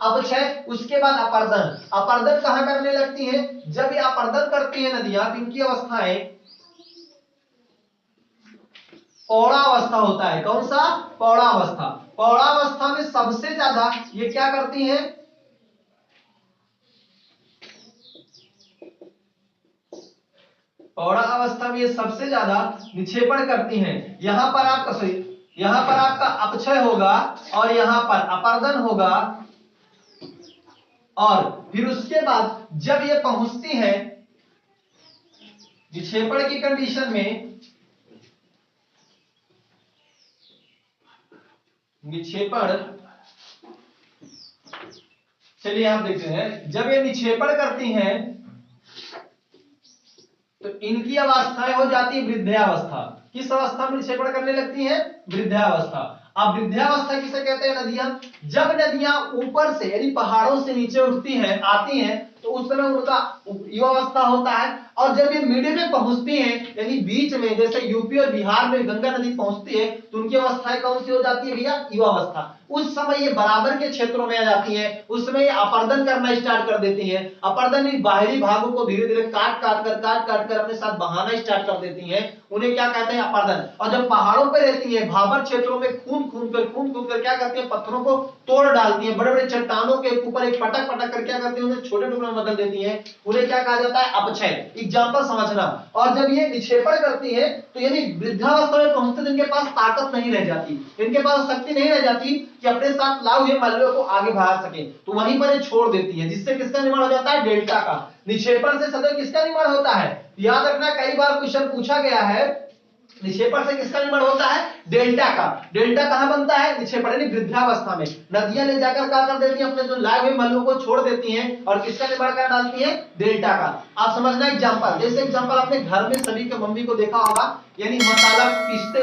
अपक्षय, उसके बाद अपर्दन। अपर्दन कहां करने लगती है? जब ये अपर्दन करती है नदियां तो इनकी अवस्थाएं पौड़ावस्था होता है। कौन सा? पौड़ावस्था। पौड़ावस्था में सबसे ज्यादा ये क्या करती है? पौड़ा अवस्था में ये सबसे ज्यादा निक्षेपण करती हैं। यहां पर आपका अपक्षय होगा और यहां पर अपर्दन होगा, और फिर उसके बाद जब ये पहुंचती है निक्षेपण की कंडीशन में, निक्षेपण, चलिए आप देखते हैं, जब ये निक्षेपण करती हैं तो इनकी अवस्थाएं हो जाती है वृद्धावस्था। किस अवस्था में निक्षेपण करने लगती है? वृद्धावस्था। अब वृद्धावस्था किसे कहते हैं? नदियां, जब नदियां ऊपर से यानी पहाड़ों से नीचे उठती हैं, आती हैं, तो उस समय उनका युवावस्था होता है। और जब ये मिडिल में पहुंचती हैं यानी बीच में, जैसे यूपी और बिहार में गंगा नदी पहुंचती है, तो उनकी अवस्थाएं कौन सी हो जाती है भैया? युवावस्था। उस समय ये बराबर के क्षेत्रों में आ जाती है, उस समय ये अपर्दन करना स्टार्ट कर देती है। अपर्दन बाहरी भागों को धीरे धीरे काट काट कर अपने साथ बहाना स्टार्ट कर देती है, उन्हें क्या कहते हैं? अपर्दन। और जब पहाड़ों पर रहती है, भाबर क्षेत्रों में खून खून कर क्या करती है? पत्थरों को तोड़ डालती है, बड़े बड़े चट्टानों के ऊपर एक पटक पटक कर क्या करती है? उन्हें छोटे टुकड़ों में बदल देती है। उन्हें क्या कहा जाता है? अपक्षय। एग्जाम्पल समझना। और जब ये निक्षेपण करती है तो यानी वृद्धावस्था में पहुंचते तो इनके पास ताकत नहीं रह जाती, इनके पास शक्ति नहीं रह जाती कि अपने साथ लाए हुए मलबे को आगे भाग सके, तो वहीं पर ये छोड़ देती है, जिससे किसका निर्माण हो जाता है? डेल्टा का। निक्षेपण से सदैव किसका निर्माण होता है? याद रखना, कई बार क्वेश्चन पूछा गया है, निक्षेपण से किसका निर्माण होता है? डेल्टा का। डेल्टा कहां बनता है? निक्षेपण यानी वृद्धावस्था में। नदियां ले जाकर क्या कर देती हैं? अपने जो लाए हुए मलबों को छोड़ देती हैं और किसका निर्माण कर डालती हैं? डेल्टा का। आप समझना एग्जांपल, जैसे एग्जांपल आपने घर में सभी के मम्मी को देखा होगा, यानी मसाला पीसते